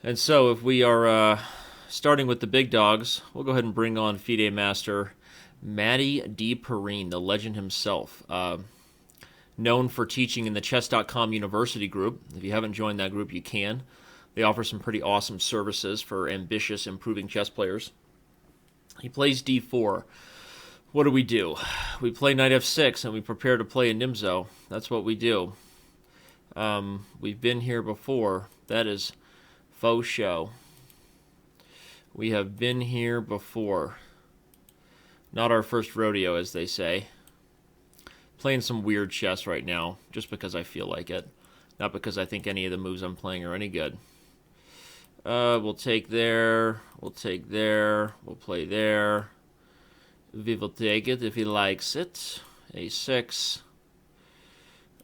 And so if we are starting with the big dogs, we'll go ahead and bring on FIDE Master Maddy D. Perrine, the legend himself. Known for teaching in the Chess.com University group. If you haven't joined that group, you can. They offer some pretty awesome services for ambitious, improving chess players. He plays d4. What do? We play knight f6, and we prepare to play a Nimzo. That's what we do. We've been here before. That is faux show. We have been here before. Not our first rodeo, as they say. Playing some weird chess right now, just because I feel like it. Not because I think any of the moves I'm playing are any good. We'll take there. We'll take there. We'll play there. We will take it if he likes it. A6.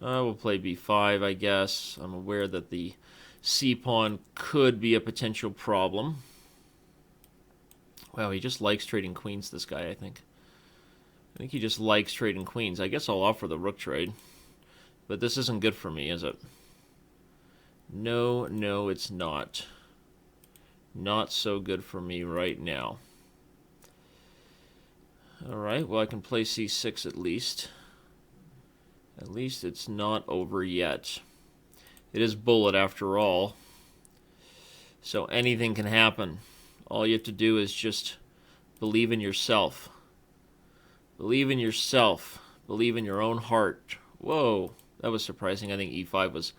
We'll play b5, I guess. I'm aware that the c-pawn could be a potential problem. Wow, he just likes trading queens, this guy, I think. I think he just likes trading queens. I guess I'll offer the rook trade. But this isn't good for me, is it? No, it's not. Not so good for me right now. Alright, well I can play c6 at least. At least it's not over yet. It is bullet after all. So anything can happen. All you have to do is just believe in yourself. Believe in yourself. Believe in your own heart. Whoa, that was surprising. I think e5 was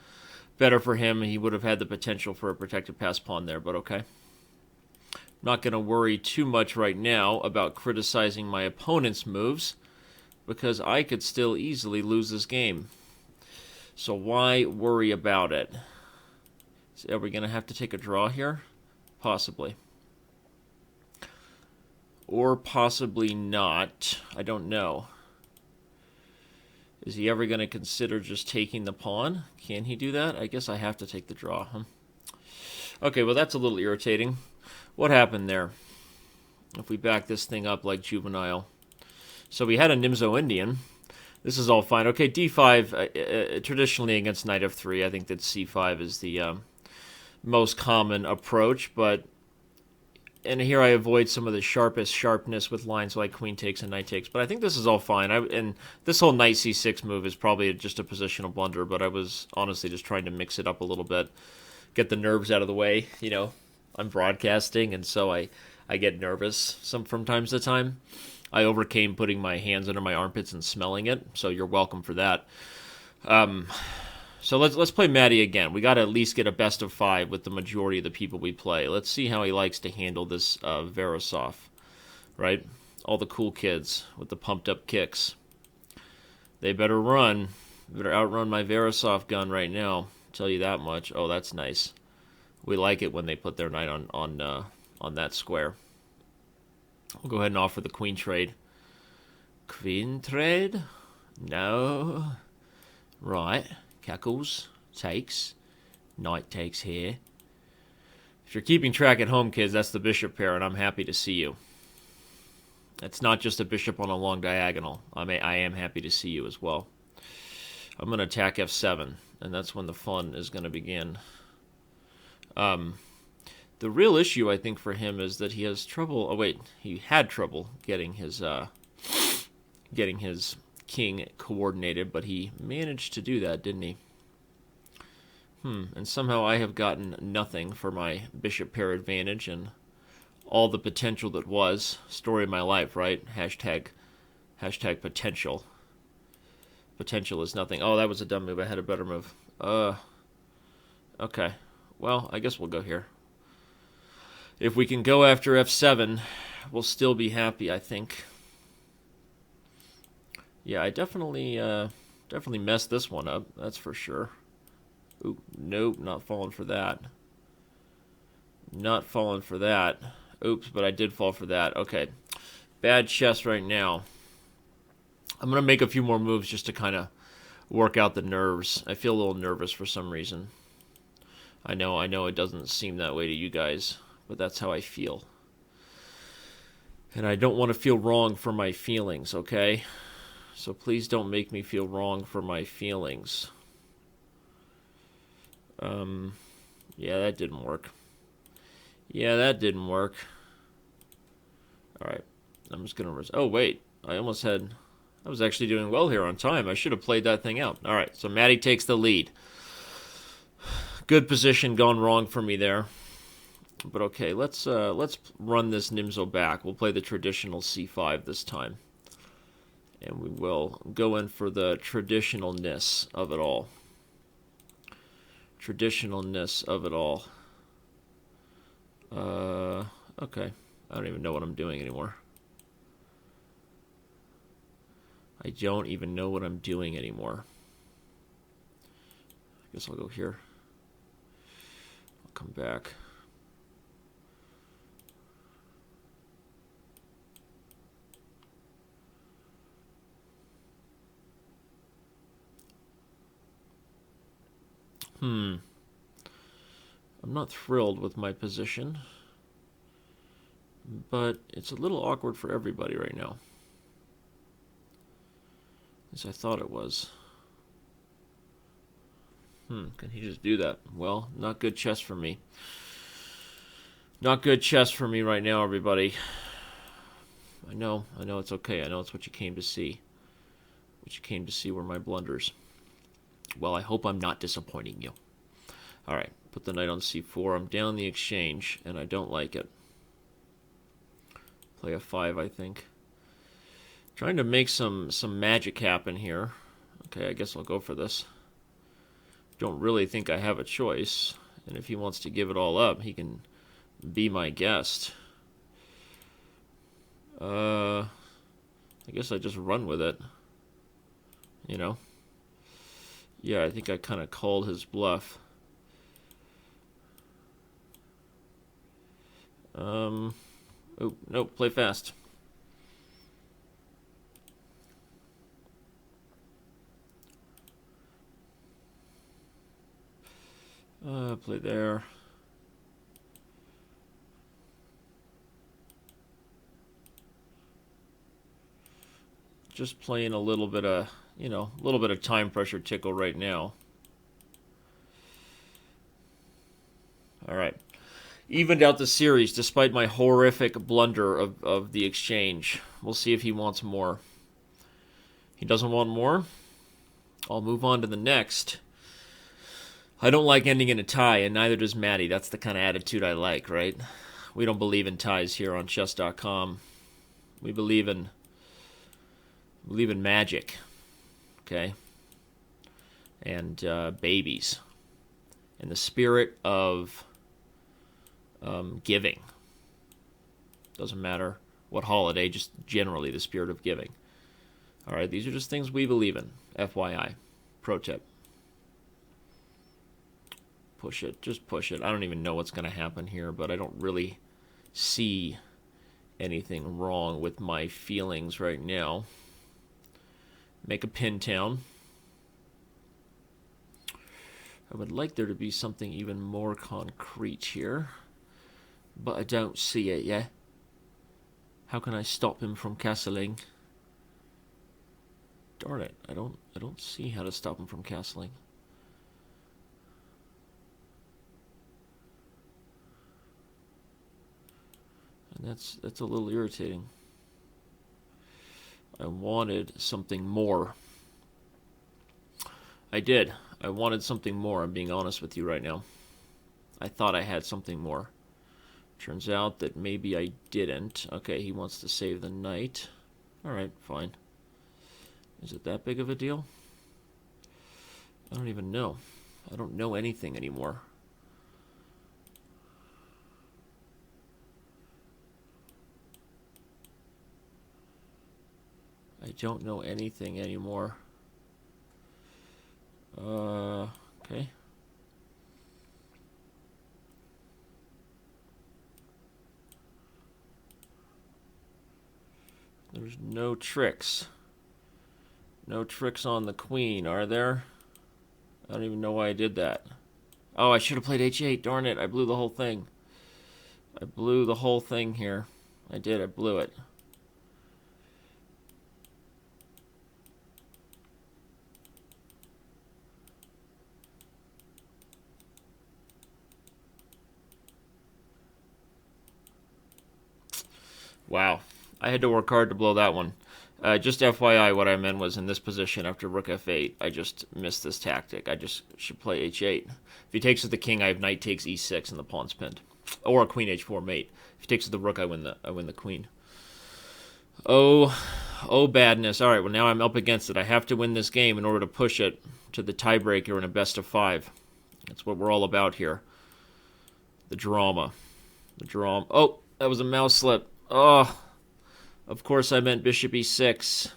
better for him. He would have had the potential for a protected pass pawn there, but okay. Not going to worry too much right now about criticizing my opponent's moves, because I could still easily lose this game. So why worry about it? Are we going to have to take a draw here? Possibly. Or possibly not. I don't know. Is he ever going to consider just taking the pawn? Can he do that? I guess I have to take the draw. Huh? Okay, well that's a little irritating. What happened there? If we back this thing up like juvenile. So we had a Nimzo Indian. This is all fine. Okay, d5, traditionally against knight f3, I think that c5 is the most common approach, and here I avoid some of the sharpness with lines like queen takes and knight takes, but I think this is all fine. And this whole knight c6 move is probably just a positional blunder, but I was honestly just trying to mix it up a little bit, get the nerves out of the way. You know, I'm broadcasting, and so I get nervous from time to time. I overcame putting my hands under my armpits and smelling it, so you're welcome for that. So let's play Maddy again. We got to at least get a best of 5 with the majority of the people we play. Let's see how he likes to handle this Verasov, right? All the cool kids with the pumped up kicks. They better run. Better outrun my Verasov gun right now. I'll tell you that much. Oh, that's nice. We like it when they put their knight on that square. We'll go ahead and offer the queen trade. Queen trade? No. Right. Cackles. Takes. Knight takes here. If you're keeping track at home, kids, that's the bishop pair, and I'm happy to see you. It's not just a bishop on a long diagonal. I am happy to see you as well. I'm going to attack f7, and that's when the fun is going to begin. The real issue, I think, for him is that he has trouble. Oh wait, he had trouble getting his king coordinated, but he managed to do that, didn't he? And somehow I have gotten nothing for my bishop pair advantage and all the potential that was. Story of my life, right? Hashtag potential. Potential is nothing. Oh, that was a dumb move. I had a better move. Okay. Well, I guess we'll go here. If we can go after f7, we'll still be happy, I think. Yeah, I definitely messed this one up, that's for sure. Ooh, nope, not falling for that. Not falling for that. Oops, but I did fall for that. Okay, bad chess right now. I'm going to make a few more moves just to kind of work out the nerves. I feel a little nervous for some reason. I know it doesn't seem that way to you guys, but that's how I feel. And I don't want to feel wrong for my feelings, okay? So please don't make me feel wrong for my feelings. Yeah, that didn't work. Yeah, that didn't work. Alright, I'm just going to... Oh, wait. I almost had... I was actually doing well here on time. I should have played that thing out. Alright, so Maddy takes the lead. Good position gone wrong for me there. But okay, let's run this Nimzo back. We'll play the traditional c5 this time. And we will go in for the traditionalness of it all. Traditionalness of it all. Okay. I don't even know what I'm doing anymore. I don't even know what I'm doing anymore. I guess I'll go here. I'll come back. I'm not thrilled with my position, but it's a little awkward for everybody right now. As I thought it was. Can he just do that? Well, not good chess for me. Not good chess for me right now, everybody. I know it's okay. I know it's what you came to see. What you came to see were my blunders. Well, I hope I'm not disappointing you. Alright, put the knight on c4. I'm down the exchange, and I don't like it. Play a5, I think. Trying to make some magic happen here. Okay, I guess I'll go for this. Don't really think I have a choice. And if he wants to give it all up, he can be my guest. I guess I just run with it. You know? Yeah, I think I kind of called his bluff. Oh, nope, play fast. Play there. Just playing a little bit of, a little bit of time pressure tickle right now. All right. Evened out the series despite my horrific blunder of the exchange. We'll see if he wants more. He doesn't want more? I'll move on to the next. I don't like ending in a tie, and neither does Maddy. That's the kind of attitude I like, right? We don't believe in ties here on Chess.com. We believe in magic, okay? And babies. And the spirit of giving. Doesn't matter what holiday, just generally the spirit of giving. All right, these are just things we believe in. FYI. Pro tip. Push it. Just push it. I don't even know what's going to happen here, but I don't really see anything wrong with my feelings right now. Make a pin town. I would like there to be something even more concrete here, but I don't see it yet. How can I stop him from castling? Darn it, I don't see how to stop him from castling. And that's a little irritating. I wanted something more. I did. I wanted something more. I'm being honest with you right now. I thought I had something more. Turns out that maybe I didn't. Okay, he wants to save the knight. Alright, fine. Is it that big of a deal? I don't even know. I don't know anything anymore. I don't know anything anymore. Okay. There's no tricks. No tricks on the queen, are there? I don't even know why I did that. Oh, I should have played h8. Darn it, I blew the whole thing. I blew the whole thing here. I did, I blew it. Wow. I had to work hard to blow that one. Just FYI, what I meant was in this position after rook f8, I just missed this tactic. I just should play h8. If he takes with the king, I have knight takes e6 and the pawn's pinned. Or a queen h4 mate. If he takes with the rook, I win the queen. Oh, oh badness. All right, well now I'm up against it. I have to win this game in order to push it to the tiebreaker in a best of 5. That's what we're all about here. The drama. The drama. Oh, that was a mouse slip. Oh, of course I meant bishop e6.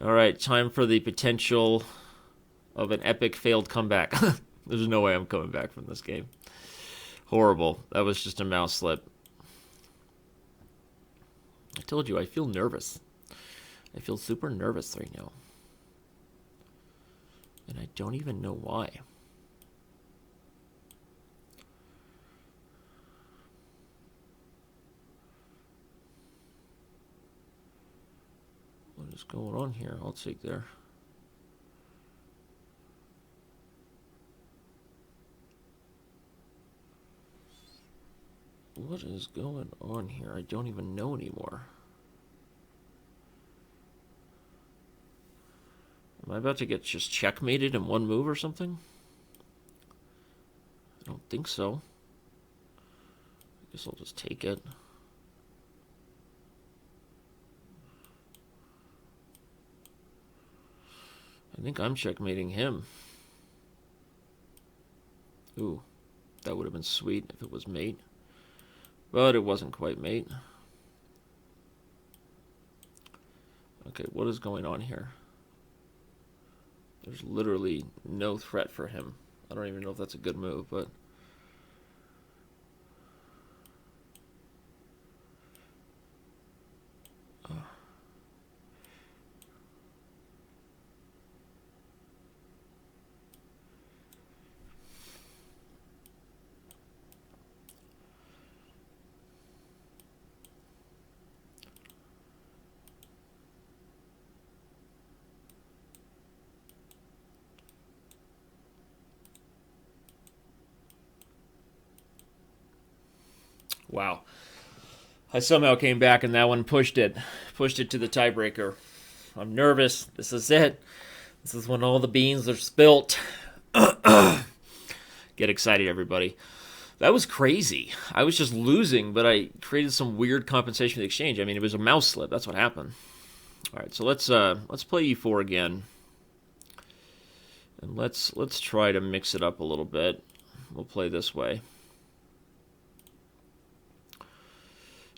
All right, time for the potential of an epic failed comeback. There's no way I'm coming back from this game. Horrible. That was just a mouse slip. I told you, I feel nervous. I feel super nervous right now. And I don't even know why. What is going on here? I'll take there. What is going on here? I don't even know anymore. Am I about to get just checkmated in one move or something? I don't think so. I guess I'll just take it. I think I'm checkmating him. Ooh, that would have been sweet if it was mate. But it wasn't quite mate. Okay, what is going on here? There's literally no threat for him. I don't even know if that's a good move, but... Wow. I somehow came back and that one pushed it to the tiebreaker. I'm nervous. This is it. This is when all the beans are spilt. Get excited, everybody. That was crazy. I was just losing, but I created some weird compensation for the exchange. I mean, it was a mouse slip. That's what happened. All right, so let's play e4 again, and let's try to mix it up a little bit. We'll play this way.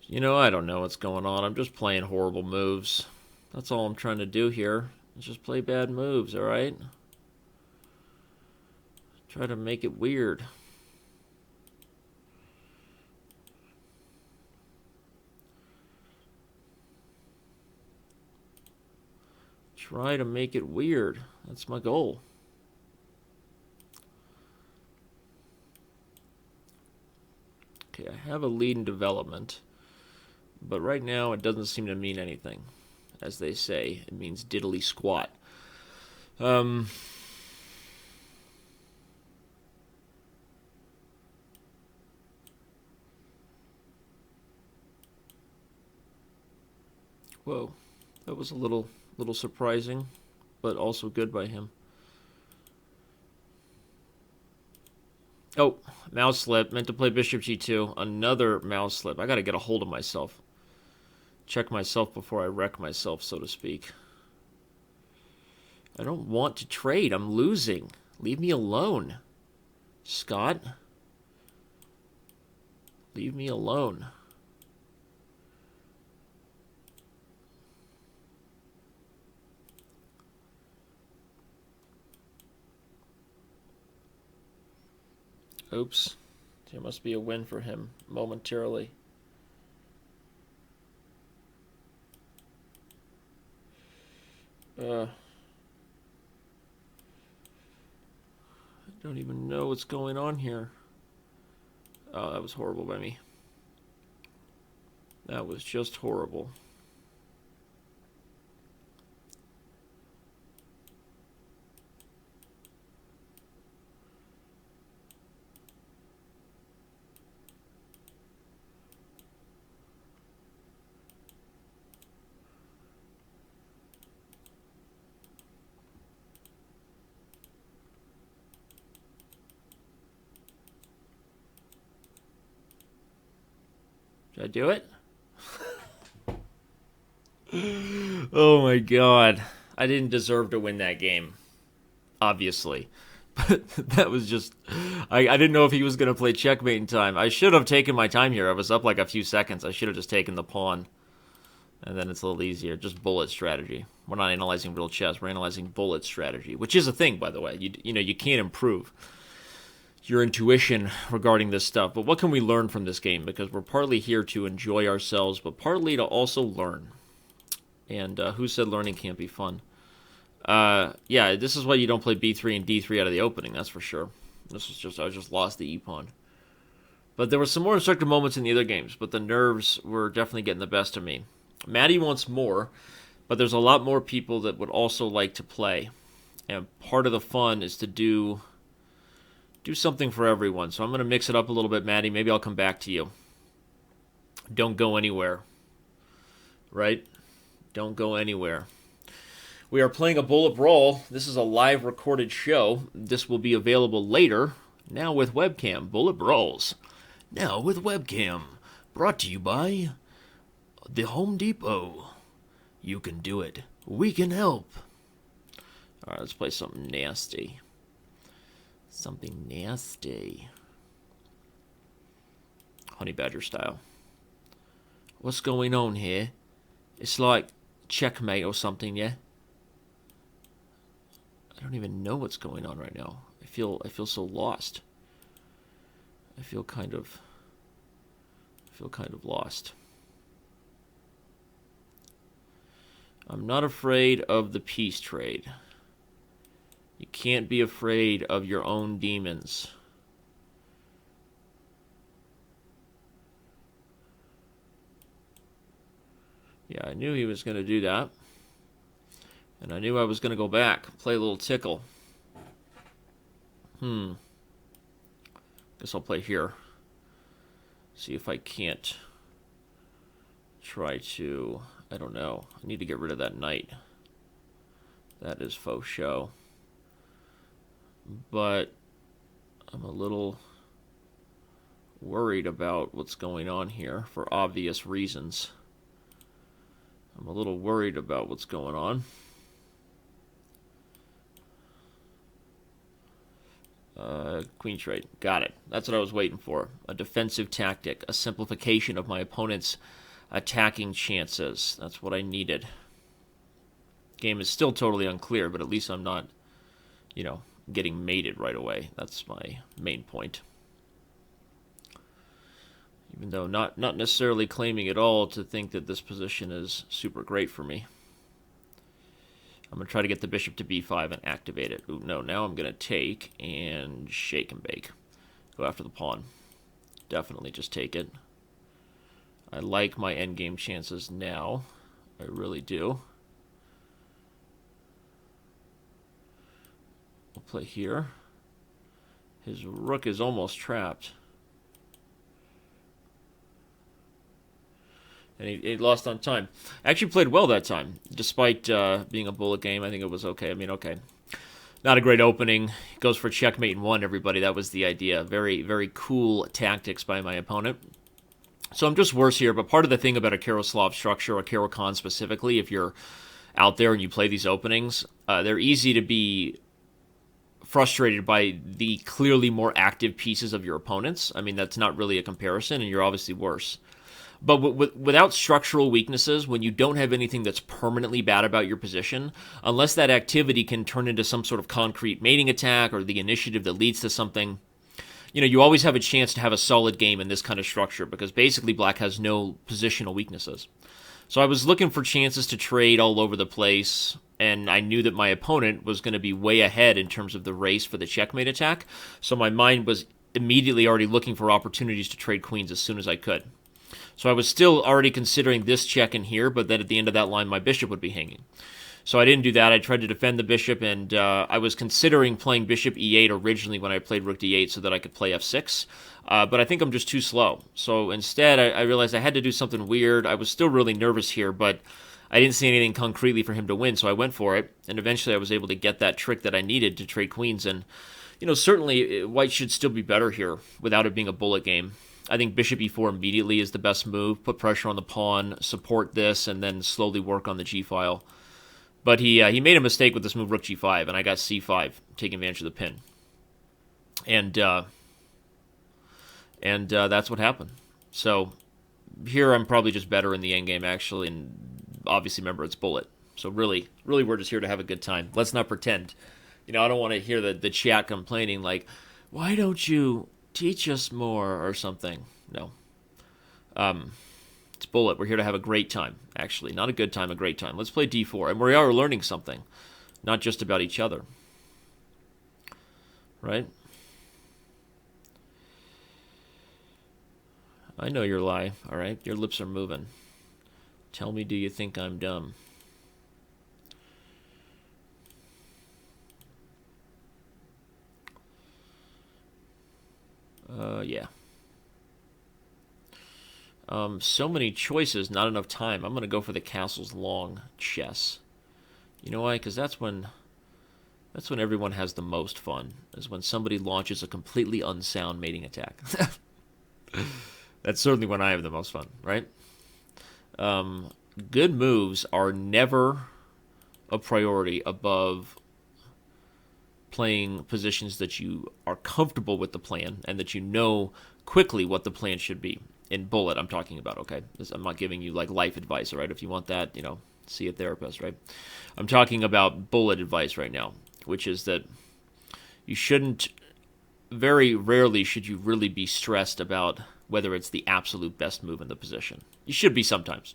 You know, I don't know what's going on. I'm just playing horrible moves. That's all I'm trying to do here. Is just play bad moves, all right? Try to make it weird. Try to make it weird. That's my goal. Okay, I have a lead in development. But right now, it doesn't seem to mean anything. As they say, it means diddly squat. Whoa, that was a little surprising, but also good by him. Oh, mouse slip. Meant to play bishop g2. Another mouse slip. I got to get a hold of myself. Check myself before I wreck myself, so to speak. I don't want to trade. I'm losing. Leave me alone. Scott. Leave me alone. Oops. There must be a win for him momentarily. I don't even know what's going on here. Oh, that was horrible by me. That was just horrible. Did I do it? Oh my god. I didn't deserve to win that game. Obviously. But that was just... I didn't know if he was going to play checkmate in time. I should have taken my time here. I was up like a few seconds. I should have just taken the pawn. And then it's a little easier. Just bullet strategy. We're not analyzing real chess. We're analyzing bullet strategy. Which is a thing, by the way. You know, you can't improve your intuition regarding this stuff. But what can we learn from this game? Because we're partly here to enjoy ourselves, but partly to also learn. And who said learning can't be fun? Yeah, this is why you don't play b3 and d3 out of the opening, that's for sure. I just lost the e-pawn. But there were some more instructive moments in the other games, but the nerves were definitely getting the best of me. Maddy wants more, but there's a lot more people that would also like to play. And part of the fun is to do something for everyone. So I'm going to mix it up a little bit, Maddy. Maybe I'll come back to you. Don't go anywhere. Right? Don't go anywhere. We are playing a bullet brawl. This is a live recorded show. This will be available later. Now with webcam. Bullet Brawls. Now with webcam. Brought to you by the Home Depot. You can do it. We can help. Alright, let's play something nasty. Something nasty. Honey Badger style. What's going on here? It's like checkmate or something, yeah? I don't even know what's going on right now. I feel so lost. I feel kind of lost. I'm not afraid of the peace trade. You can't be afraid of your own demons. Yeah, I knew he was going to do that. And I knew I was going to go back, play a little tickle. Guess I'll play here. See if I can't try to... I don't know. I need to get rid of that knight. That is faux show. But I'm a little worried about what's going on here for obvious reasons. I'm a little worried about what's going on. Queen trade. Got it. That's what I was waiting for. A defensive tactic. A simplification of my opponent's attacking chances. That's what I needed. Game is still totally unclear, but at least I'm not, getting mated right away. That's my main point. Even though not necessarily claiming at all to think that this position is super great for me. I'm going to try to get the bishop to b5 and activate it. Ooh, no, now I'm going to take and shake and bake. Go after the pawn. Definitely just take it. I like my endgame chances now. I really do. We'll play here. His rook is almost trapped. And he lost on time. Actually played well that time, despite being a bullet game. I think it was okay. Okay. Not a great opening. Goes for checkmate and one, everybody. That was the idea. Very, very cool tactics by my opponent. So I'm just worse here, but part of the thing about a Karoslav structure, or Karo-Kan specifically, if you're out there and you play these openings, they're easy to be frustrated by the clearly more active pieces of your opponents. I mean, that's not really a comparison, and you're obviously worse. But without structural weaknesses, when you don't have anything that's permanently bad about your position, unless that activity can turn into some sort of concrete mating attack or the initiative that leads to something, you always have a chance to have a solid game in this kind of structure, because basically black has no positional weaknesses. So I was looking for chances to trade all over the place, and I knew that my opponent was going to be way ahead in terms of the race for the checkmate attack, so my mind was immediately already looking for opportunities to trade queens as soon as I could. So I was still already considering this check in here, but then at the end of that line, my bishop would be hanging. So I didn't do that. I tried to defend the bishop, and I was considering playing bishop e8 originally when I played rook d8 so that I could play f6. But I think I'm just too slow. So instead, I realized I had to do something weird. I was still really nervous here, but I didn't see anything concretely for him to win, so I went for it. And eventually I was able to get that trick that I needed to trade queens. And, Certainly white should still be better here without it being a bullet game. I think bishop e4 immediately is the best move. Put pressure on the pawn, support this, and then slowly work on the g file. But he made a mistake with this move rook g5, and I got c5, taking advantage of the pin. And that's what happened. So here I'm probably just better in the endgame, actually, and obviously remember it's bullet. So really we're just here to have a good time. Let's not pretend. I don't want to hear the chat complaining like, why don't you teach us more or something? No. It's bullet. We're here to have a great time, actually. Not a good time, a great time. Let's play d4. And we are learning something, not just about each other. Right? I know your lie, all right? Your lips are moving. Tell me, do you think I'm dumb? Yeah. So many choices, not enough time. I'm going to go for the castle's long chess. You know why? Because that's when everyone has the most fun, is when somebody launches a completely unsound mating attack. That's certainly when I have the most fun, right? Good moves are never a priority above playing positions that you are comfortable with the plan and that you know quickly what the plan should be. In bullet, I'm talking about, okay? I'm not giving you like life advice, all right? If you want that, see a therapist, right? I'm talking about bullet advice right now, which is that you shouldn't, very rarely should you really be stressed about whether it's the absolute best move in the position. You should be sometimes.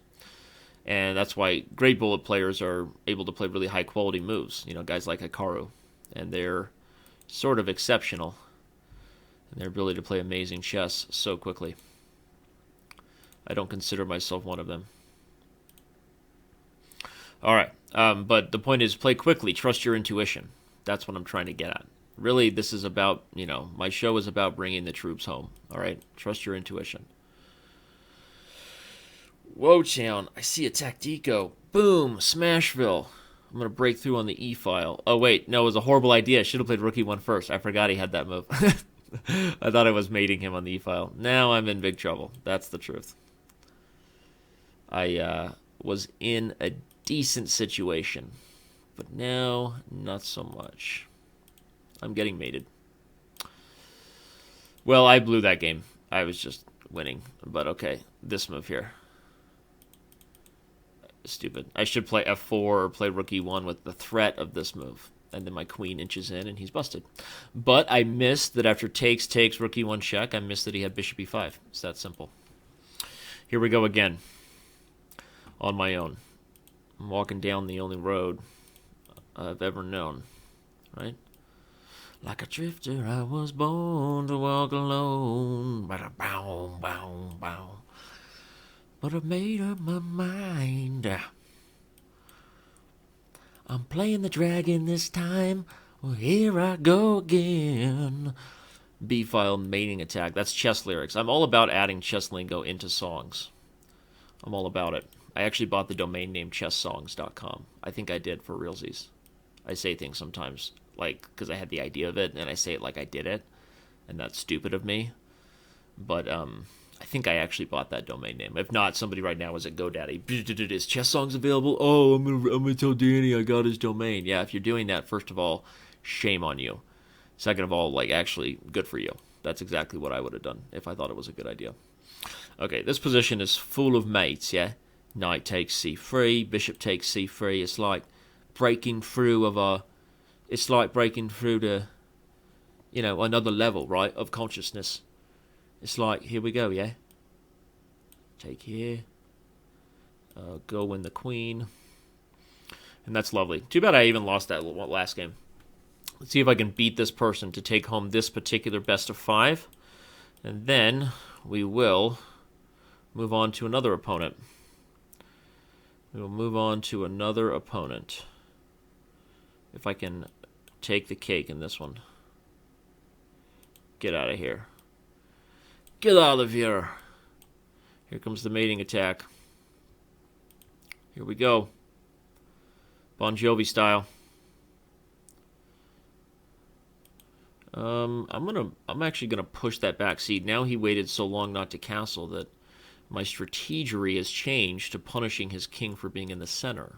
And that's why great bullet players are able to play really high quality moves. Guys like Hikaru. And they're sort of exceptional in their ability to play amazing chess so quickly. I don't consider myself one of them. All right, but the point is play quickly, trust your intuition. That's what I'm trying to get at. Really, this is about, my show is about bringing the troops home. All right, trust your intuition. Woetown, I see a Tactico. Boom, Smashville. I'm going to break through on the E file. Oh, wait, no, it was a horrible idea. I should have played Rook E1 first. I forgot he had that move. I thought I was mating him on the E file. Now I'm in big trouble. That's the truth. I was in a decent situation, but now not so much. I'm getting mated. Well, I blew that game. I was just winning, but okay. This move here. Stupid. I should play f4 or play rook e1 with the threat of this move. And then my queen inches in and he's busted. But I missed that after takes, rook e1 check, I missed that he had bishop e5. It's that simple. Here we go again. On my own. I'm walking down the only road I've ever known. Right? Like a drifter, I was born to walk alone. Bow, bow, bow. But I made up my mind. I'm playing the dragon this time. Well, here I go again. B-file mating attack. That's chess lyrics. I'm all about adding chess lingo into songs. I'm all about it. I actually bought the domain name Chess.com. I think I did for realsies. I say things sometimes, like, because I had the idea of it, and I say it like I did it, and that's stupid of me. But, I think I actually bought that domain name. If not, somebody right now is at GoDaddy. Is Chess Songs available? Oh, I'm gonna tell Danny I got his domain. Yeah, if you're doing that, first of all, shame on you. Second of all, like, actually, good for you. That's exactly what I would have done if I thought it was a good idea. Okay, this position is full of mates, yeah? Knight takes c3, bishop takes c3. It's like breaking through to, another level, right, of consciousness. It's like, here we go, yeah? Take here. Go win the queen. And that's lovely. Too bad I even lost that last game. Let's see if I can beat this person to take home this particular best of 5. And then we will move on to another opponent. We will move on to another opponent. If I can take the cake in this one. Get out of here. Get out of here. Here comes the mating attack. Here we go. Bon Jovi style. I'm actually gonna push that back. See, now he waited so long not to castle that my strategery has changed to punishing his king for being in the center.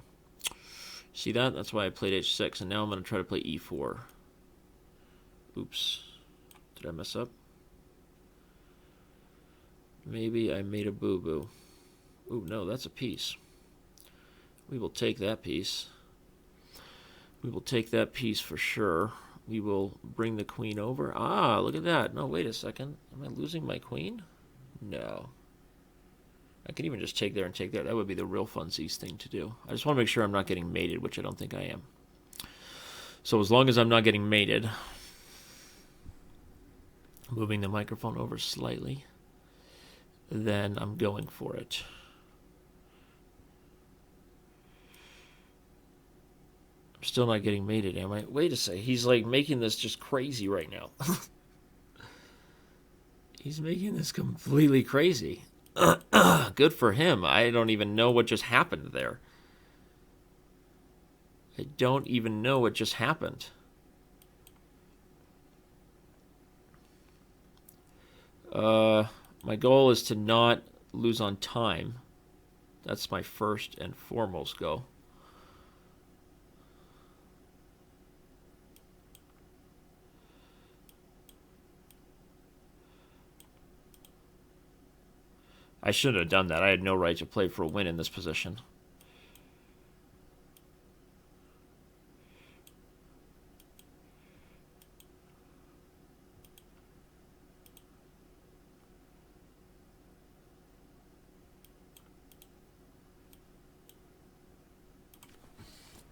See that? That's why I played h6, and now I'm gonna try to play e4. Oops. Did I mess up? Maybe I made a boo-boo. Ooh, no, that's a piece. We will take that piece. We will take that piece for sure. We will bring the queen over. Ah, look at that. No, wait a second. Am I losing my queen? No. I could even just take there and take there. That would be the real funsies thing to do. I just want to make sure I'm not getting mated, which I don't think I am. So as long as I'm not getting mated, moving the microphone over slightly, then I'm going for it. I'm still not getting mated, am I? Wait a second. He's like making this just crazy right now. He's making this completely crazy. Good for him. I don't even know what just happened there. I don't even know what just happened. My goal is to not lose on time. That's my first and foremost goal. I shouldn't have done that. I had no right to play for a win in this position.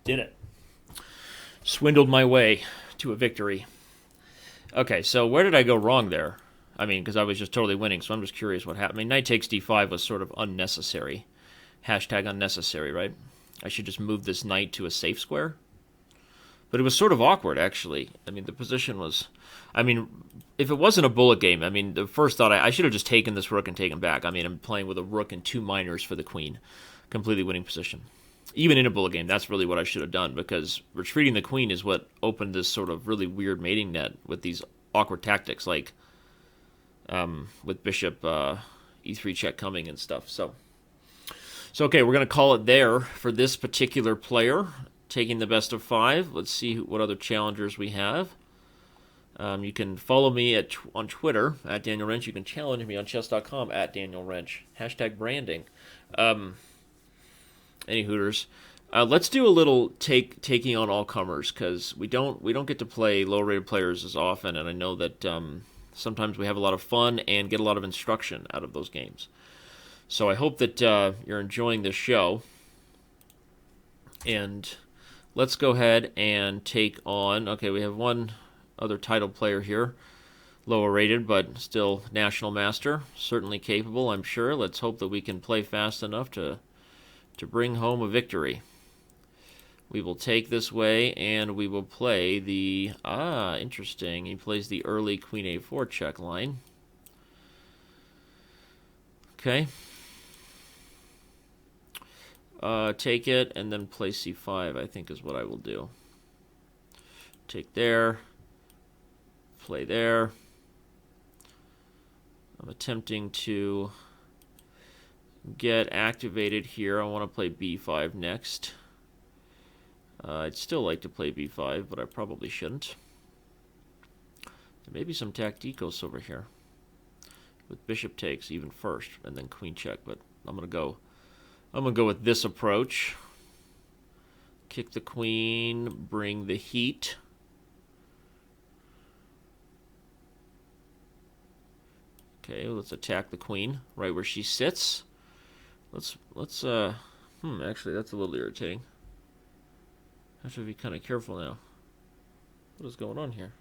Did it. Swindled my way to a victory. Okay, so where did I go wrong there? I mean, because I was just totally winning, so I'm just curious what happened. I mean, knight takes d5 was sort of unnecessary. Hashtag unnecessary, right? I should just move this knight to a safe square. But it was sort of awkward, actually. I mean, the position was... I mean, if it wasn't a bullet game, I mean, the first thought, I should have just taken this rook and taken back. I mean, I'm playing with a rook and 2 minors for the queen. Completely winning position. Even in a bullet game, that's really what I should have done, because retreating the queen is what opened this sort of really weird mating net with these awkward tactics, like with bishop e3 check coming and stuff. So okay, we're going to call it there for this particular player, taking the best of 5. Let's see what other challengers we have. You can follow me on Twitter, at Daniel Rensch. You can challenge me on Chess.com, at Daniel Rensch. Hashtag branding. Any hooters. Let's do a little taking on all comers, because we don't get to play low rated players as often, and I know that sometimes we have a lot of fun and get a lot of instruction out of those games. So I hope that you're enjoying this show, and let's go ahead and take on. Okay, we have one other title player here, lower rated but still national master, certainly capable, I'm sure. Let's hope that we can play fast enough to bring home a victory. We will take this way, and we will play the... interesting. He plays the early queen a4 check line. Okay. Take it, and then play c5, I think is what I will do. Take there. Play there. I'm attempting to get activated here. I want to play b5 next. I'd still like to play b5, but I probably shouldn't. There may be some tacticos over here with bishop takes even first, and then queen check. But I'm gonna go with this approach. Kick the queen, bring the heat. Okay, let's attack the queen right where she sits. Actually, that's a little irritating. I have to be kind of careful now. What is going on here?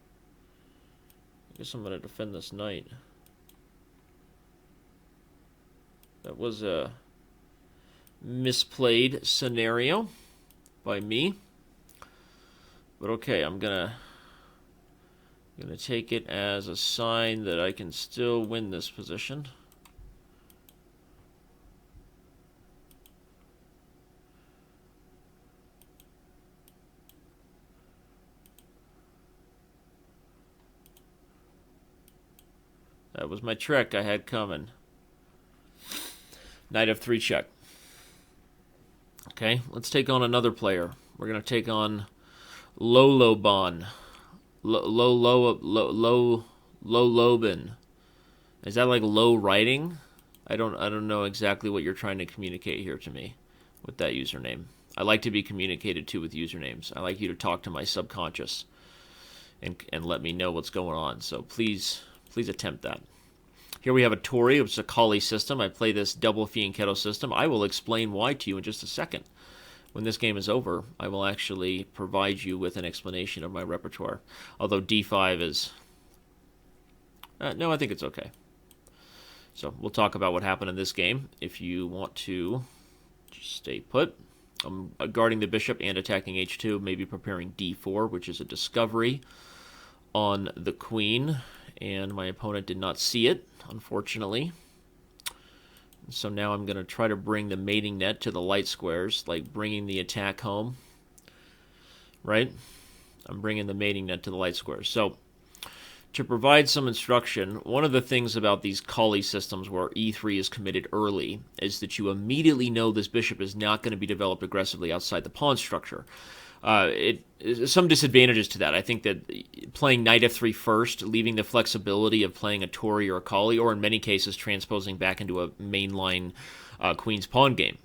I guess I'm going to defend this knight. That was a misplayed scenario by me. But okay, I'm gonna take it as a sign that I can still win this position. was my trick I had coming. Knight f3 check. Okay, let's take on another player. We're going to take on Lolobon. Lolobin. Is that like low writing? I don't know exactly what you're trying to communicate here to me with that username. I like to be communicated to with usernames. I like you to talk to my subconscious and let me know what's going on. So please attempt that. Here we have a Tori, which is a Collie system. I play this double fianchetto system. I will explain why to you in just a second. When this game is over, I will actually provide you with an explanation of my repertoire. Although d5 is... no, I think it's okay. So we'll talk about what happened in this game. If you want to just stay put. I'm guarding the bishop and attacking h2, maybe preparing d4, which is a discovery on the queen. And my opponent did not see it, unfortunately. So now I'm going to try to bring the mating net to the light squares, like bringing the attack home. Right? I'm bringing the mating net to the light squares. So to provide some instruction, one of the things about these Collie systems where e3 is committed early is that you immediately know this bishop is not going to be developed aggressively outside the pawn structure. Some disadvantages to that. I think that playing knight f3 first, leaving the flexibility of playing a Tori or a Collie, or in many cases transposing back into a mainline queen's pawn game,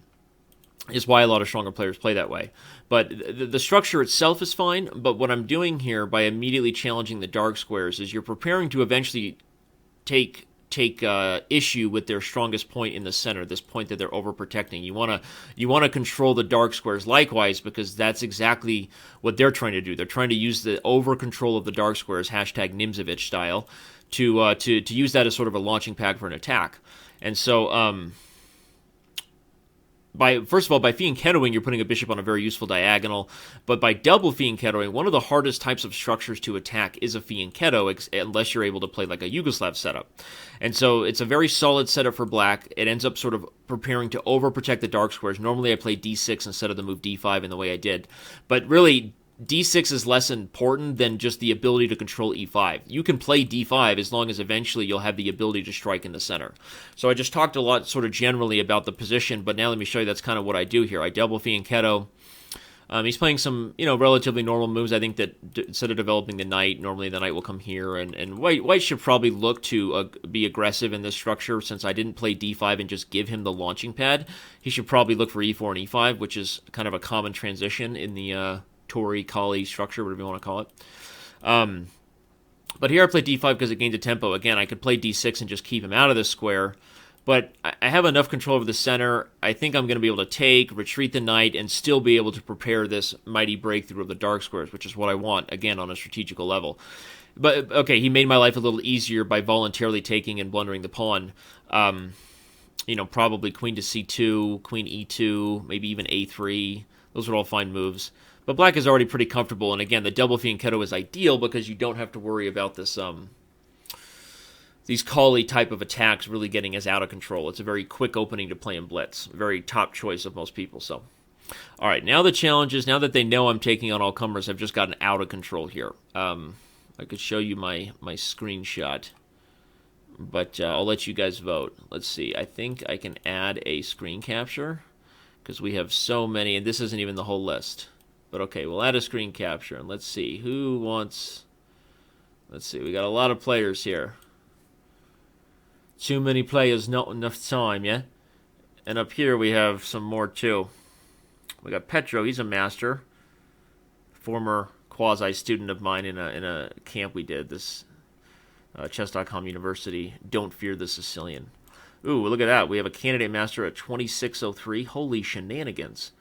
is why a lot of stronger players play that way. But the structure itself is fine, but what I'm doing here by immediately challenging the dark squares is you're preparing to eventually take issue with their strongest point in the center, this point that they're overprotecting. You want to control the dark squares likewise, because that's exactly what they're trying to do. They're trying to use the over control of the dark squares, hashtag Nimzovich style, to use that as sort of a launching pad for an attack. And so first of all, by fianchettoing, you're putting a bishop on a very useful diagonal. But by double fianchettoing, one of the hardest types of structures to attack is a fianchetto, unless you're able to play like a Yugoslav setup. And so it's a very solid setup for black. It ends up sort of preparing to overprotect the dark squares. Normally I play d6 instead of the move d5 in the way I did. But really, d6 is less important than just the ability to control e5. You can play d5 as long as eventually you'll have the ability to strike in the center. So I just talked a lot sort of generally about the position, but now let me show you that's kind of what I do here. I double fianchetto. He's playing some, relatively normal moves. I think that instead of developing the knight, normally the knight will come here, and white should probably look to be aggressive in this structure. Since I didn't play d5 and just give him the launching pad, he should probably look for e4 and e5, which is kind of a common transition in the Tori, Collie structure, whatever you want to call it. But here I play d5 because it gains a tempo. Again, I could play d6 and just keep him out of this square, but I have enough control over the center. I think I'm going to be able to take, retreat the knight, and still be able to prepare this mighty breakthrough of the dark squares, which is what I want, again, on a strategical level. But, okay, he made my life a little easier by voluntarily taking and blundering the pawn. Probably queen to c2, queen e2, maybe even a3. Those are all fine moves. But black is already pretty comfortable, and again, the double fianchetto is ideal because you don't have to worry about this these Collie type of attacks really getting us out of control. It's a very quick opening to play in blitz. Very top choice of most people. So, all right, now the challenge is, now that they know I'm taking on all comers, I've just gotten out of control here. I could show you my screenshot, but I'll let you guys vote. Let's see. I think I can add a screen capture because we have so many, and this isn't even the whole list. But okay, we'll add a screen capture, and let's see who wants. Let's see, we got a lot of players here. Too many players, not enough time, yeah? And up here we have some more too. We got Petro, he's a master. Former quasi-student of mine in a camp we did, this Chess.com University. Don't fear the Sicilian. Ooh, look at that. We have a candidate master at 2603. Holy shenanigans.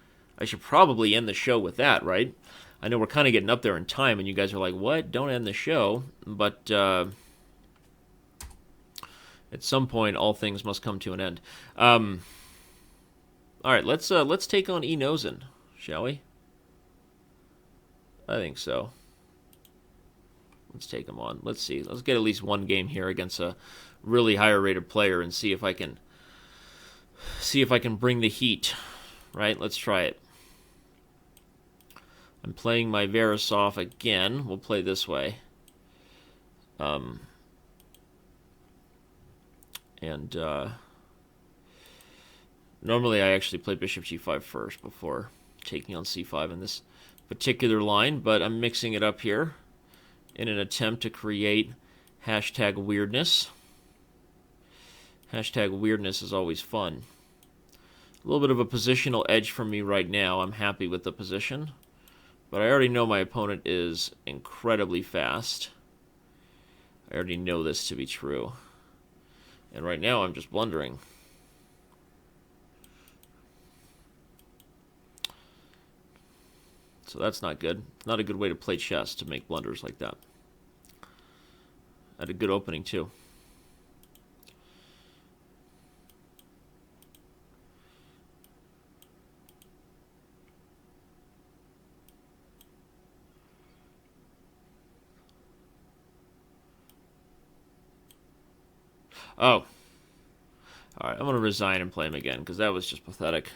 I should probably end the show with that, right? I know we're kind of getting up there in time, and you guys are like, what? Don't end the show. But at some point, all things must come to an end. All right, let's take on Enosen, shall we? I think so. Let's take him on. Let's see. Let's get at least one game here against a really higher rated player and see if I can bring the heat. Right? Let's try it. I'm playing my Verisov again. We'll play this way. And normally I actually play bishop g5 first before taking on c5 in this particular line, but I'm mixing it up here in an attempt to create hashtag weirdness. Hashtag weirdness is always fun. A little bit of a positional edge for me right now. I'm happy with the position, but I already know my opponent is incredibly fast. I already know this to be true. And right now I'm just blundering. So that's not good. Not a good way to play chess, to make blunders like that. Had a good opening too. Oh. Alright, I'm going to resign and play him again, because that was just pathetic.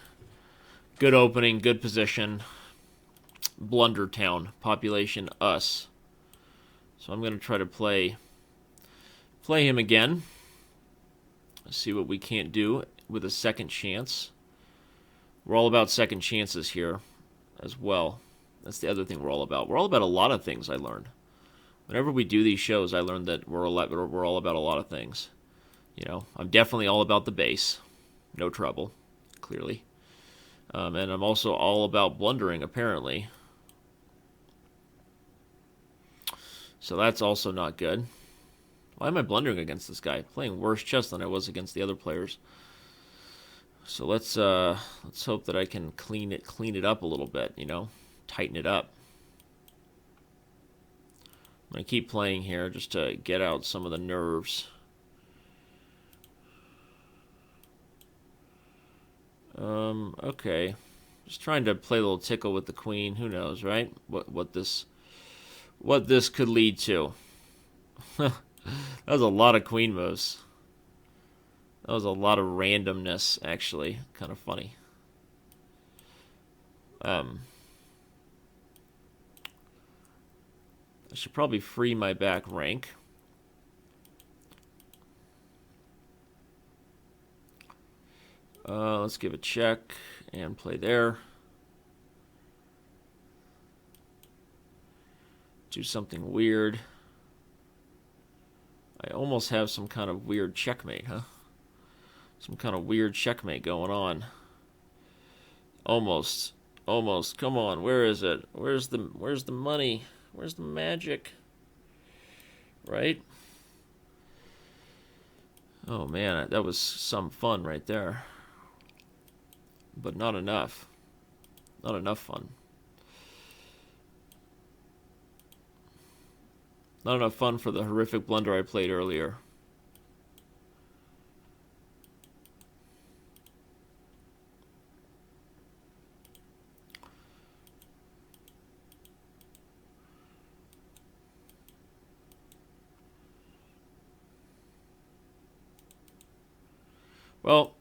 Good opening, good position. Blunder town. Population, us. So I'm going to try to play him again. See what we can't do with a second chance. We're all about second chances here as well. That's the other thing we're all about. We're all about a lot of things, I learned. Whenever we do these shows, I learned that we're all about a lot of things. You know, I'm definitely all about the base. No trouble, clearly. And I'm also all about blundering, apparently. So that's also not good. Why am I blundering against this guy? Playing worse chess than I was against the other players. So let's hope that I can clean it up a little bit, you know, tighten it up. I'm gonna keep playing here just to get out some of the nerves. Okay. Just trying to play a little tickle with the queen. Who knows, right? What this could lead to. That was a lot of queen moves. That was a lot of randomness, actually. Kind of funny. I should probably free my back rank. Let's give a check and play there. Do something weird. I almost have some kind of weird checkmate, huh? Some kind of weird checkmate going on. Almost. Almost. Come on, where is it? Where's the money? Where's the magic? Right? Oh man, that was some fun right there. But not enough. Not enough fun. Not enough fun for the horrific blunder I played earlier. Well,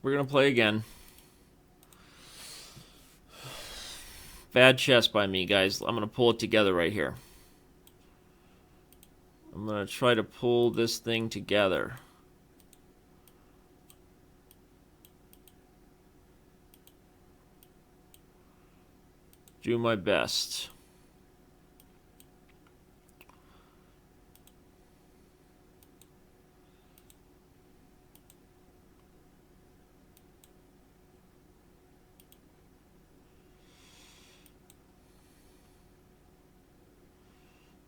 we're going to play again. Bad chess by me, guys. I'm going to pull it together right here. I'm going to try to pull this thing together. Do my best.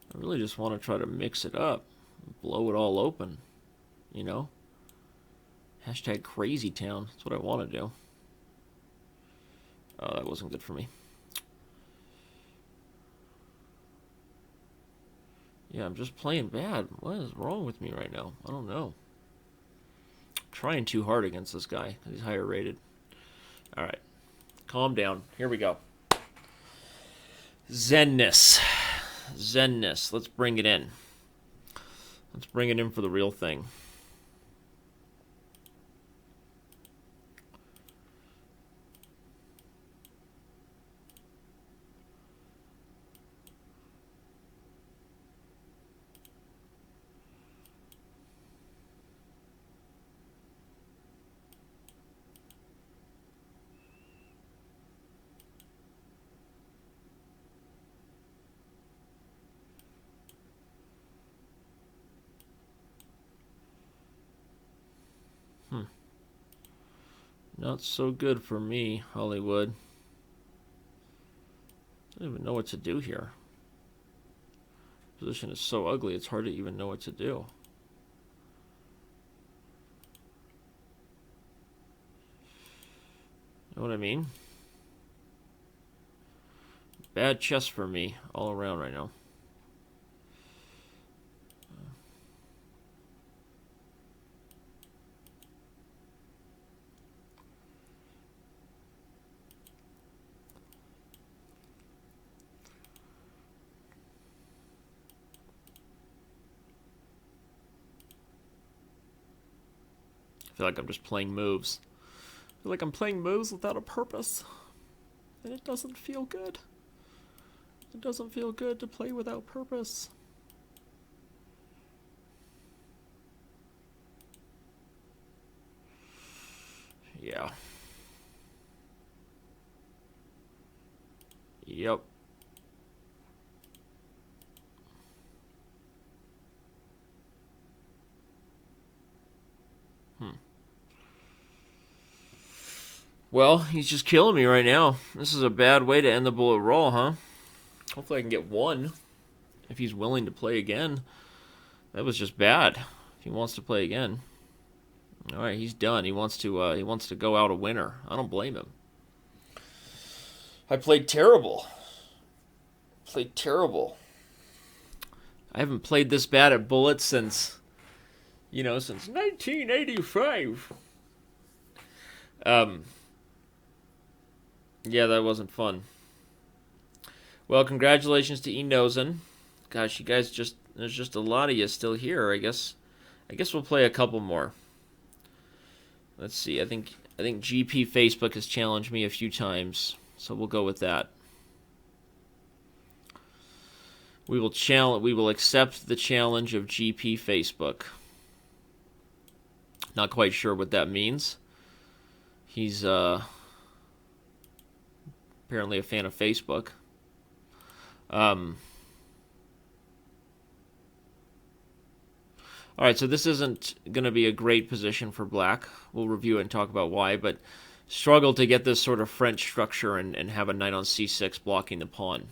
I really just want to try to mix it up, blow it all open, you know? Hashtag crazy town. That's what I want to do. Oh, that wasn't good for me. Yeah, I'm just playing bad. What is wrong with me right now? I don't know. I'm trying too hard against this guy. He's higher rated. All right. Calm down. Here we go. Zenness. Zenness. Let's bring it in. Let's bring it in for the real thing. Not so good for me, Hollywood. I don't even know what to do here. Position is so ugly, it's hard to even know what to do. Know what I mean? Bad chess for me all around right now. I feel like I'm just playing moves. I feel like I'm playing moves without a purpose. And it doesn't feel good. It doesn't feel good to play without purpose. Yeah. Yep. Well, he's just killing me right now. This is a bad way to end the bullet roll, huh? Hopefully I can get one if he's willing to play again. That was just bad. If he wants to play again. All right, he's done. He wants to go out a winner. I don't blame him. I played terrible. Played terrible. I haven't played this bad at bullets since 1985. Yeah, that wasn't fun. Well, congratulations to Enozen. Gosh, you guys there's just a lot of you still here. I guess we'll play a couple more. Let's see. I think GP Facebook has challenged me a few times, so we'll go with that. We will accept the challenge of GP Facebook. Not quite sure what that means. He's apparently a fan of Facebook. Alright, so this isn't going to be a great position for black. We'll review it and talk about why, but struggle to get this sort of French structure and have a knight on c6 blocking the pawn.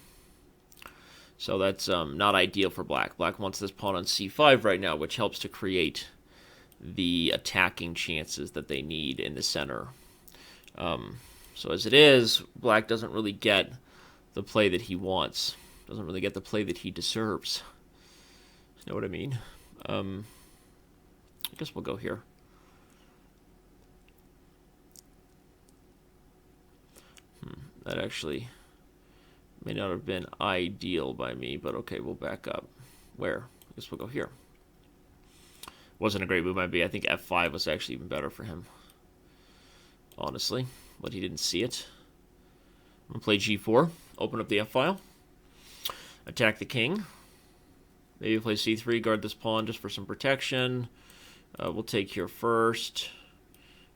So that's not ideal for black. Black wants this pawn on c5 right now, which helps to create the attacking chances that they need in the center. So as it is, black doesn't really get the play that he wants. Doesn't really get the play that he deserves. You know what I mean? I guess we'll go here. That actually may not have been ideal by me, but okay, we'll back up. Where? I guess we'll go here. Wasn't a great move by me. I think f5 was actually even better for him. Honestly, but he didn't see it. I'm going to play g4, open up the f-file, attack the king. Maybe play c3, guard this pawn just for some protection. We'll take here first.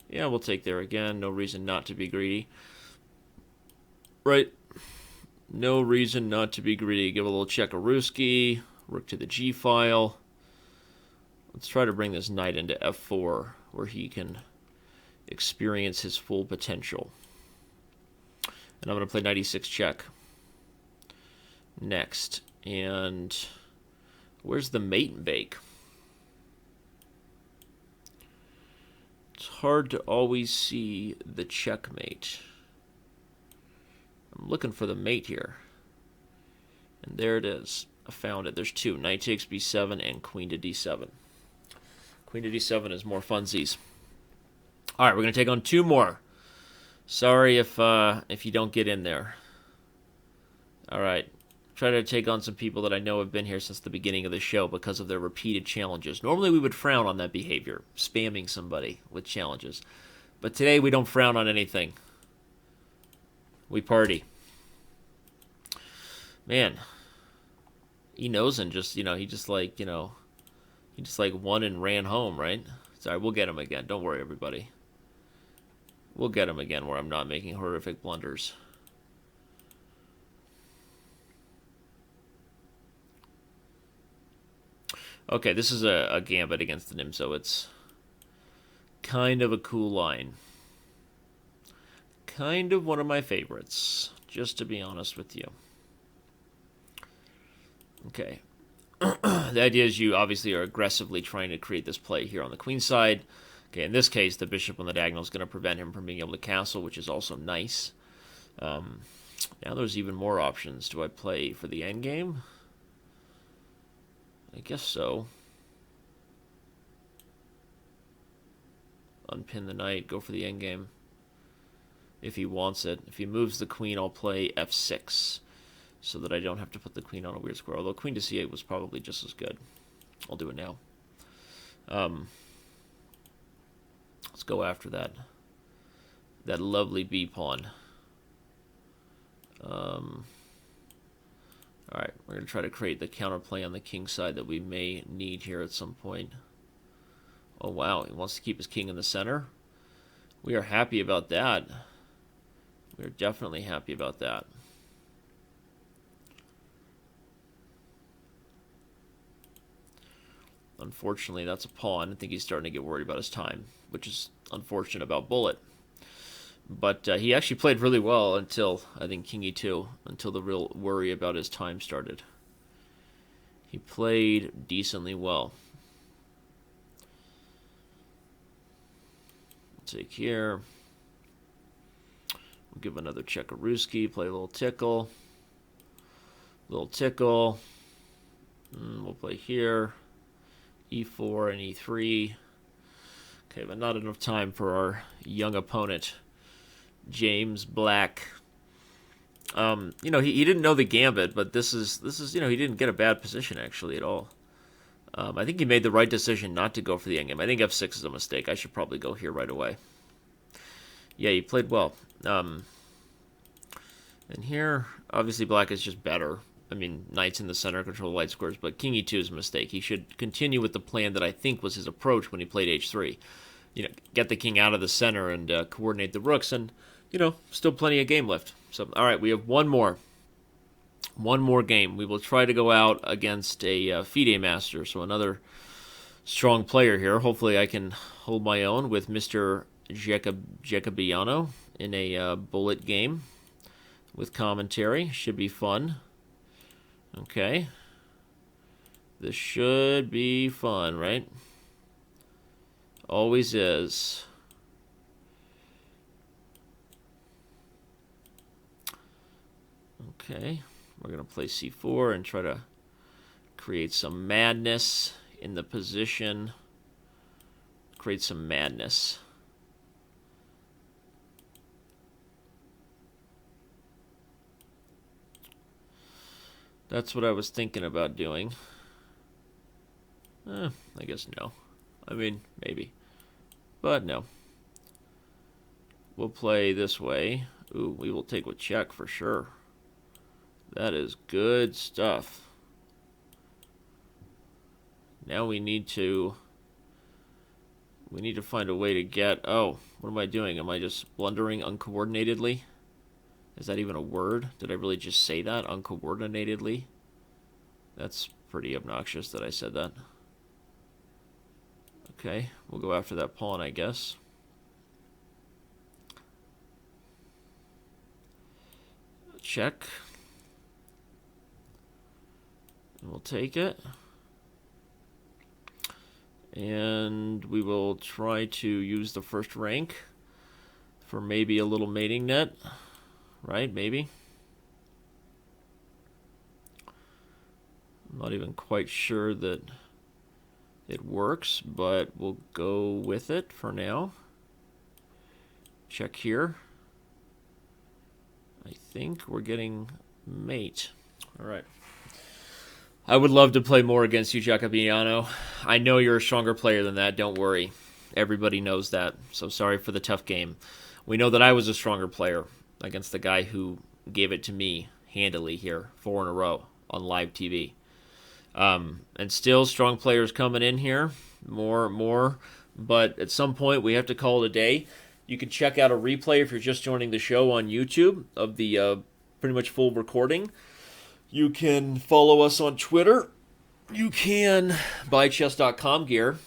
Yeah, we'll take there again. No reason not to be greedy. Right. No reason not to be greedy. Give a little Chekaruski. Rook to the g-file. Let's try to bring this knight into f4, where he can experience his full potential. And I'm going to play knight e6 check. Next. And where's the mate and bake? It's hard to always see the checkmate. I'm looking for the mate here. And there it is. I found it. There's two. Knight takes b7 and queen to d7. Queen to d7 is more funsies. All right, we're going to take on two more. Sorry if you don't get in there. All right. Try to take on some people that I know have been here since the beginning of the show because of their repeated challenges. Normally we would frown on that behavior, spamming somebody with challenges. But today we don't frown on anything. We party. Man. Enozen just, he just won and ran home, right? Sorry, we'll get him again. Don't worry, everybody. We'll get him again where I'm not making horrific blunders. Okay, this is a gambit against the Nimzo. It's kind of a cool line. Kind of one of my favorites, just to be honest with you. Okay. The idea is you obviously are aggressively trying to create this play here on the queen side. Okay, in this case, the bishop on the diagonal is going to prevent him from being able to castle, which is also nice. Now there's even more options. Do I play for the endgame? I guess so. Unpin the knight, go for the endgame. If he wants it. If he moves the queen, I'll play f6. So that I don't have to put the queen on a weird square. Although queen to c8 was probably just as good. I'll do it now. Let's go after that. That lovely b pawn. Alright, we're going to try to create the counterplay on the king side that we may need here at some point. Oh wow, he wants to keep his king in the center. We are happy about that. We are definitely happy about that. Unfortunately, that's a pawn. I think he's starting to get worried about his time, which is unfortunate about Bullet. But he actually played really well until, I think, king e2, until the real worry about his time started. He played decently well. Take here. We'll give another Chekaruski, play a little tickle. Little tickle. We'll play here. e4 and e3. Okay, but not enough time for our young opponent, James Black. You know, he didn't know the gambit, but this is you know, he didn't get a bad position actually at all. I think he made the right decision not to go for the endgame. I think f6 is a mistake. I should probably go here right away. Yeah, he played well. And here, obviously, black is just better. I mean, knight's in the center, control the light squares, but king e2 is a mistake. He should continue with the plan that I think was his approach when he played h3. You know, get the king out of the center and coordinate the rooks, and, you know, still plenty of game left. So, all right, we have one more. One more game. We will try to go out against a FIDE master, so another strong player here. Hopefully I can hold my own with Mr. Jacobiano in a bullet game with commentary. Should be fun. Okay. This should be fun, right? Always is. Okay. We're going to play c4 and try to create some madness in the position. Create some madness. That's what I was thinking about doing. I guess no. I mean, maybe. But no. We'll play this way. Ooh, we will take with check for sure. That is good stuff. Now we need to find a way to get... Oh, what am I doing? Am I just blundering uncoordinatedly? Is that even a word? Did I really just say that? Uncoordinatedly? That's pretty obnoxious that I said that. Okay, we'll go after that pawn, I guess. Check. And we'll take it. And we will try to use the first rank for maybe a little mating net. Right? Maybe. I'm not even quite sure that it works, but we'll go with it for now. Check here. I think we're getting mate. All right. I would love to play more against you, Jacobiano. I know you're a stronger player than that. Don't worry. Everybody knows that. So sorry for the tough game. We know that I was a stronger player against the guy who gave it to me handily here, 4 in a row on live TV. And still strong players coming in here. More. But at some point, we have to call it a day. You can check out a replay if you're just joining the show on YouTube of the pretty much full recording. You can follow us on Twitter. You can buy Chess.com gear.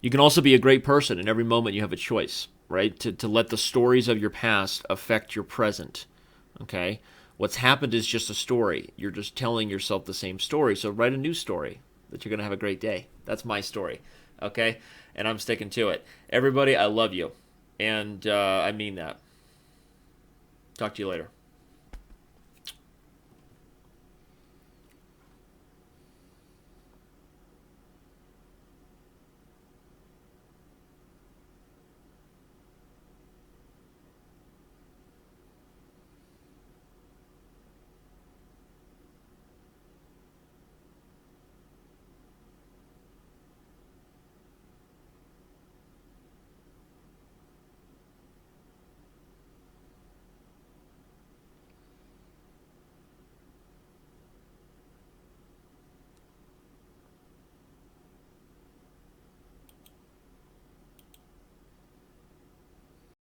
You can also be a great person. In every moment you have a choice, right? To let the stories of your past affect your present, okay? What's happened is just a story. You're just telling yourself the same story. So write a new story that you're going to have a great day. That's my story, okay? And I'm sticking to it. Everybody, I love you. And I mean that. Talk to you later.